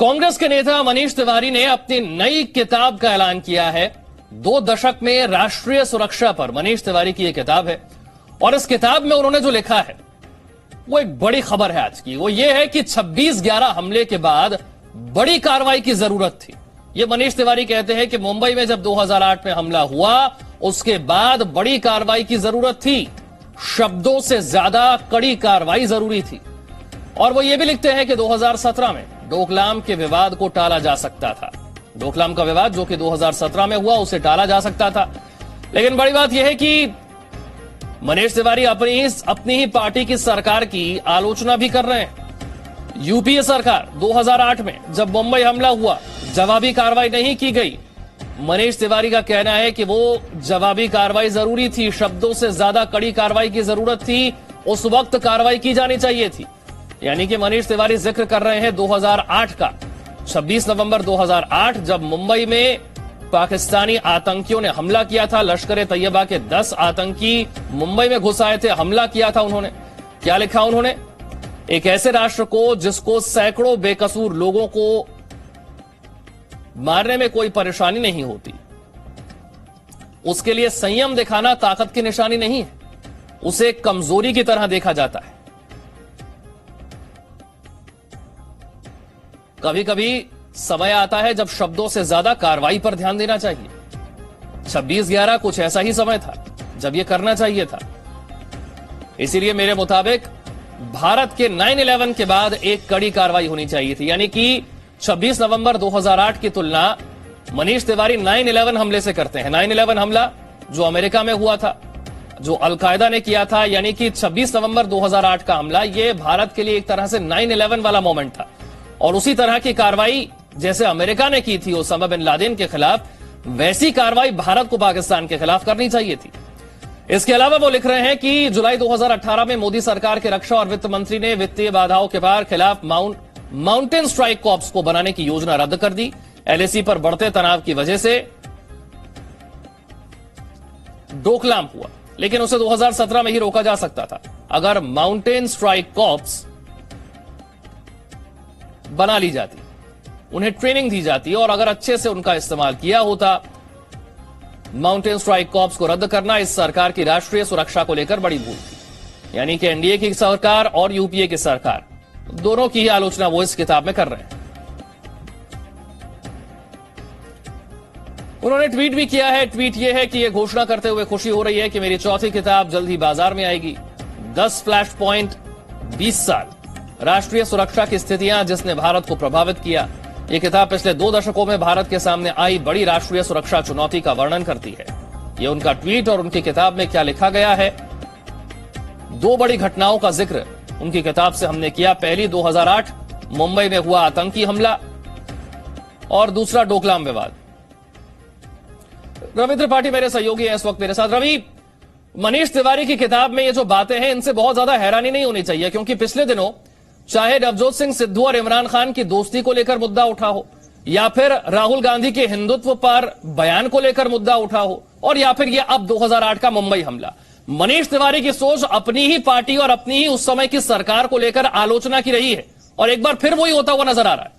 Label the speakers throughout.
Speaker 1: कांग्रेस के नेता मनीष तिवारी ने अपनी नई किताब का ऐलान किया है। 2 दशक में राष्ट्रीय सुरक्षा पर मनीष तिवारी की यह किताब है और इस किताब में उन्होंने जो लिखा है वो एक बड़ी खबर है आज की। वो ये है कि 26/11 हमले के बाद बड़ी कार्रवाई की जरूरत थी। ये मनीष तिवारी कहते हैं कि मुंबई में जब 2008 में हमला हुआ उसके बाद बड़ी कार्रवाई की जरूरत थी, शब्दों से ज्यादा कड़ी कार्रवाई जरूरी थी। और वो ये भी लिखते हैं कि 2017 में डोकलाम के विवाद को टाला जा सकता था। डोकलाम का विवाद जो कि 2017 में हुआ उसे टाला जा सकता था। लेकिन बड़ी बात यह है कि मनीष तिवारी अपनी ही पार्टी की सरकार की आलोचना भी कर रहे हैं। यूपीए सरकार 2008 में जब मुंबई हमला हुआ जवाबी कार्रवाई नहीं की गई। मनीष तिवारी का कहना है कि वो जवाबी कार्रवाई जरूरी थी, शब्दों से ज्यादा कड़ी कार्रवाई की जरूरत थी, उस वक्त कार्रवाई की जानी चाहिए थी। यानी कि मनीष तिवारी जिक्र कर रहे हैं 2008 का, 26 नवंबर 2008 जब मुंबई में पाकिस्तानी आतंकियों ने हमला किया था। लश्कर तैयबा के 10 आतंकी मुंबई में घुस आए थे, हमला किया था उन्होंने। क्या लिखा उन्होंने? एक ऐसे राष्ट्र को जिसको सैकड़ों बेकसूर लोगों को मारने में कोई परेशानी नहीं होती, उसके लिए संयम दिखाना ताकत की निशानी नहीं है, उसे कमजोरी की तरह देखा जाता है। कभी कभी समय आता है जब शब्दों से ज्यादा कार्रवाई पर ध्यान देना चाहिए। 26/11 कुछ ऐसा ही समय था जब यह करना चाहिए था। इसीलिए मेरे मुताबिक भारत के 9/11 के बाद एक कड़ी कार्रवाई होनी चाहिए थी। यानी कि 26 नवंबर 2008 की तुलना मनीष तिवारी 9/11 हमले से करते हैं। 9/11 हमला जो अमेरिका में हुआ था, जो अलकायदा ने किया था, यानी कि 26 नवंबर 2008 का हमला, यह भारत के लिए एक तरह से 9/11 वाला मोमेंट था। और उसी तरह की कार्रवाई जैसे अमेरिका ने की थी ओसामा बिन लादेन के खिलाफ, वैसी कार्रवाई भारत को पाकिस्तान के खिलाफ करनी चाहिए थी। इसके अलावा वो लिख रहे हैं कि जुलाई 2018 में मोदी सरकार के रक्षा और वित्त मंत्री ने वित्तीय बाधाओं के खिलाफ माउंटेन स्ट्राइक कॉर्प्स को बनाने की योजना रद्द कर दी। एलएसी पर बढ़ते तनाव की वजह से डोकलाम हुआ, लेकिन उसे 2017 में ही रोका जा सकता था अगर माउंटेन स्ट्राइक कॉर्प्स बना ली जाती, उन्हें ट्रेनिंग दी जाती और अगर अच्छे से उनका इस्तेमाल किया होता। माउंटेन स्ट्राइक कॉर्प्स को रद्द करना इस सरकार की राष्ट्रीय सुरक्षा को लेकर बड़ी भूल थी। यानी कि एनडीए की सरकार और यूपीए की सरकार दोनों की ही आलोचना वो इस किताब में कर रहे हैं। उन्होंने ट्वीट भी किया है। ट्वीट यह है कि यह घोषणा करते हुए खुशी हो रही है कि मेरी चौथी किताब जल्द ही बाजार में आएगी। 10 फ्लैश पॉइंट, 20 साल, राष्ट्रीय सुरक्षा की स्थितियां जिसने भारत को प्रभावित किया। यह किताब पिछले 2 दशकों में भारत के सामने आई बड़ी राष्ट्रीय सुरक्षा चुनौती का वर्णन करती है। यह उनका ट्वीट और उनकी किताब में क्या लिखा गया है। 2 बड़ी घटनाओं का जिक्र उनकी किताब से हमने किया। पहली 2008 मुंबई में हुआ आतंकी हमला और दूसरा डोकलाम विवाद। रवि त्रिपाठी मेरे सहयोगी हैं इस वक्त मेरे साथ। रवि, मनीष तिवारी की किताब में ये जो बातें हैं इनसे बहुत ज्यादा हैरानी नहीं होनी चाहिए, क्योंकि पिछले दिनों चाहे नवजोत सिंह सिद्धू और इमरान खान की दोस्ती को लेकर मुद्दा उठा हो, या फिर राहुल गांधी के हिंदुत्व पर बयान को लेकर मुद्दा उठा हो, और या फिर यह अब 2008 का मुंबई हमला, मनीष तिवारी की सोच अपनी ही पार्टी और अपनी ही उस समय की सरकार को लेकर आलोचना की रही है और एक बार फिर वही होता हुआ नजर आ रहा है।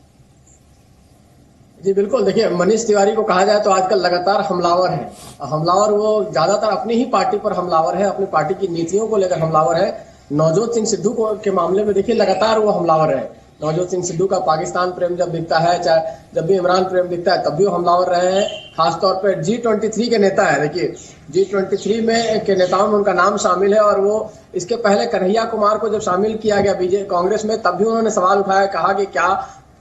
Speaker 2: जी बिल्कुल, देखिए मनीष तिवारी को कहा जाए तो आजकल लगातार हमलावर है। हमलावर वो ज्यादातर अपनी ही पार्टी पर हमलावर है, अपनी पार्टी की नीतियों को लेकर हमलावर है। नवजोत सिंह सिद्धू के मामले में देखिए लगातार वो हमलावर है। नवजोत सिंह सिद्धू का पाकिस्तान प्रेम जब दिखता है, चाहे जब भी इमरान प्रेम दिखता है, तब भी वो हमलावर रहे हैं। खासतौर पर G23 के नेता है। देखिए G23 में के नेताओं में उनका नाम शामिल है और वो इसके पहले कन्हैया कुमार को जब शामिल किया गया कांग्रेस में, तब भी उन्होंने सवाल उठाया, कहा कि क्या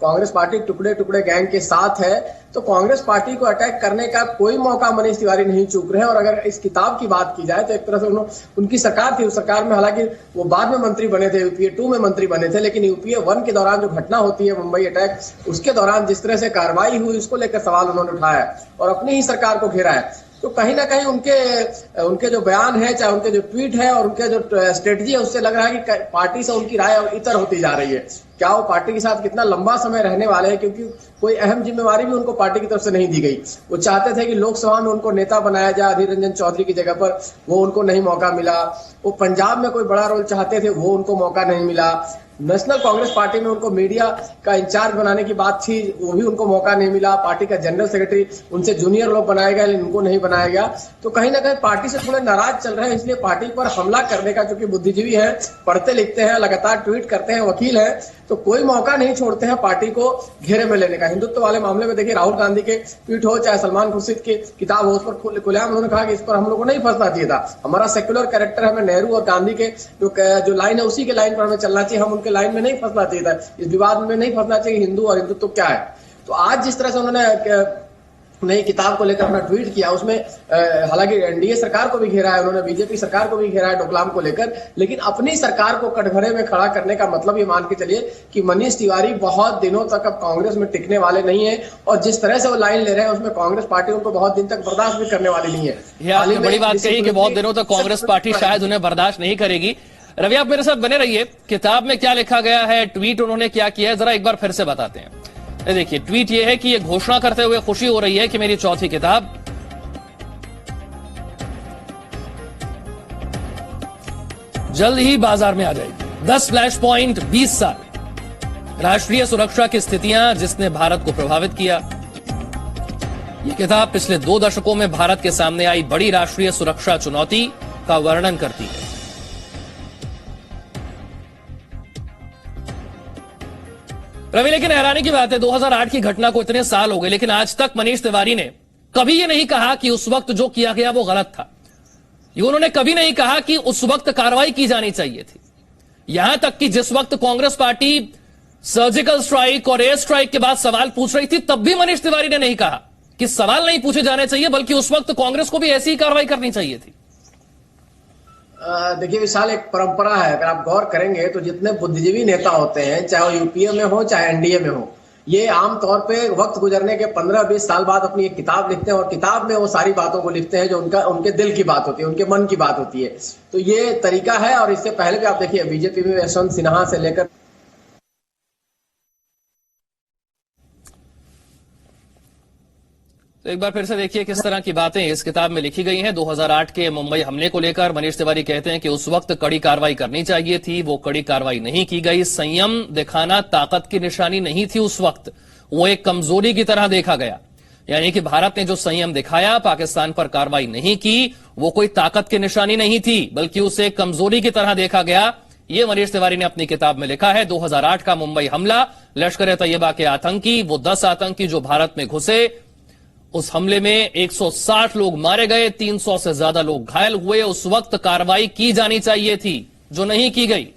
Speaker 2: कांग्रेस पार्टी टुकड़े टुकड़े गैंग के साथ है। तो कांग्रेस पार्टी को अटैक करने का कोई मौका मनीष तिवारी नहीं चूक रहे हैं। और अगर इस किताब की बात की जाए तो एक तरह से उनकी सरकार थी, उस सरकार में हालांकि वो बाद में मंत्री बने थे, यूपीए 2 में मंत्री बने थे, लेकिन यूपीए 1 के दौरान जो घटना होती है मुंबई अटैक, उसके दौरान जिस तरह से कार्रवाई हुई उसको लेकर सवाल उन्होंने उठाया और अपनी ही सरकार को घेरा है। तो कहीं ना कहीं उनके जो बयान है, चाहे उनके जो ट्वीट है और उनके जो स्ट्रेटजी है, उससे लग रहा है कि पार्टी से उनकी राय इतर होती जा रही है। क्या वो पार्टी के साथ कितना लंबा समय रहने वाले हैं, क्योंकि कोई अहम जिम्मेवारी भी उनको पार्टी की तरफ से नहीं दी गई। वो चाहते थे कि लोकसभा में उनको नेता बनाया जाए अधीर रंजन चौधरी की जगह पर, वो उनको नहीं मौका मिला। वो पंजाब में कोई बड़ा रोल चाहते थे, वो उनको मौका नहीं मिला। नेशनल कांग्रेस पार्टी में उनको मीडिया का इंचार्ज बनाने की बात थी, वो भी उनको मौका नहीं मिला। पार्टी का जनरल सेक्रेटरी उनसे जूनियर लोग बनाया गया, लेकिन उनको नहीं बनाया गया। तो कहीं ना कहीं पार्टी से थोड़े नाराज चल रहे हैं, इसलिए पार्टी पर हमला करने का, क्योंकि बुद्धिजीवी है, पढ़ते लिखते हैं, लगातार ट्वीट करते हैं, वकील है, तो कोई मौका नहीं छोड़ते हैं पार्टी को घेरे में लेने का। हिंदुत्व वाले मामले में देखिए, राहुल गांधी के ट्वीट हो चाहे सलमान खुर्शीद की किताब हो, उस पर खुलेआम उन्होंने कहा कि इस पर हम लोग को नहीं फंसना चाहिए था। हमारा सेक्युलर कैरेक्टर, हमें नेहरू और गांधी के जो लाइन है उसी के लाइन पर हमें चलना चाहिए, हम उनके लाइन में नहीं फंसना चाहिए था, इस विवाद में नहीं फंसना चाहिए हिंदू और हिंदुत्व क्या है। तो आज जिस तरह से उन्होंने नई किताब को लेकर अपना ट्वीट किया, उसमें हालांकि एनडीए सरकार को भी घेरा है, उन्होंने बीजेपी सरकार को भी घेरा है डोकलाम को लेकर, लेकिन अपनी सरकार को कटघरे में खड़ा करने का मतलब ये मान के चलिए कि मनीष तिवारी बहुत दिनों तक अब कांग्रेस में टिकने वाले नहीं है, और जिस तरह से वो लाइन ले रहे हैं उसमें कांग्रेस पार्टी उनको बहुत दिन तक बर्दाश्त भी करने वाली नहीं है।
Speaker 1: यह आपने बड़ी बात कही कि बहुत दिनों तक कांग्रेस पार्टी शायद उन्हें बर्दाश्त नहीं करेगी। रवि, आप मेरे साथ बने रहिए। किताब में क्या लिखा गया है, ट्वीट उन्होंने क्या किया है, जरा एक बार फिर से बताते हैं। देखिए, ट्वीट ये है कि ये घोषणा करते हुए खुशी हो रही है कि मेरी चौथी किताब जल्द ही बाजार में आ जाएगी। 10 फ्लैश पॉइंट, 20 साल राष्ट्रीय सुरक्षा की स्थितियां जिसने भारत को प्रभावित किया। ये किताब पिछले 2 दशकों में भारत के सामने आई बड़ी राष्ट्रीय सुरक्षा चुनौती का वर्णन करती है। रवि, लेकिन हैरानी की बात है, 2008 की घटना को इतने साल हो गए, लेकिन आज तक मनीष तिवारी ने कभी ये नहीं कहा कि उस वक्त जो किया गया वो गलत था। ये उन्होंने कभी नहीं कहा कि उस वक्त कार्रवाई की जानी चाहिए थी। यहां तक कि जिस वक्त कांग्रेस पार्टी सर्जिकल स्ट्राइक और एयर स्ट्राइक के बाद सवाल पूछ रही थी, तब भी मनीष तिवारी ने नहीं कहा कि सवाल नहीं पूछे जाने चाहिए, बल्कि उस वक्त कांग्रेस को भी ऐसी ही कार्रवाई करनी चाहिए थी।
Speaker 2: देखिए विशाल, एक परंपरा है, अगर आप गौर करेंगे तो जितने बुद्धिजीवी नेता होते हैं, चाहे वो यूपीए में हो चाहे एनडीए में हो, ये आमतौर पे वक्त गुजरने के 15-20 साल बाद अपनी एक किताब लिखते हैं, और किताब में वो सारी बातों को लिखते हैं जो उनके दिल की बात होती है, उनके मन की बात होती है। तो ये तरीका है, और इससे पहले भी आप देखिए बीजेपी में यशवंत सिन्हा से लेकर
Speaker 1: तो एक बार फिर से देखिए किस तरह की बातें इस किताब में लिखी गई हैं। 2008 के मुंबई हमले को लेकर मनीष तिवारी कहते हैं कि उस वक्त कड़ी कार्रवाई करनी चाहिए थी, वो कड़ी कार्रवाई नहीं की गई। संयम दिखाना ताकत की निशानी नहीं थी उस वक्त, वो एक कमजोरी की तरह देखा गया। यानी कि भारत ने जो संयम दिखाया, पाकिस्तान पर कार्रवाई नहीं की, वो कोई ताकत की निशानी नहीं थी, बल्कि उसे कमजोरी की तरह देखा गया। ये मनीष तिवारी ने अपनी किताब में लिखा है। 2008 का मुंबई हमला, लश्कर तैयबा के आतंकी, वो 10 आतंकी जो भारत में घुसे, उस हमले में 160 लोग मारे गए, 300 से ज्यादा लोग घायल हुए। उस वक्त कार्रवाई की जानी चाहिए थी, जो नहीं की गई।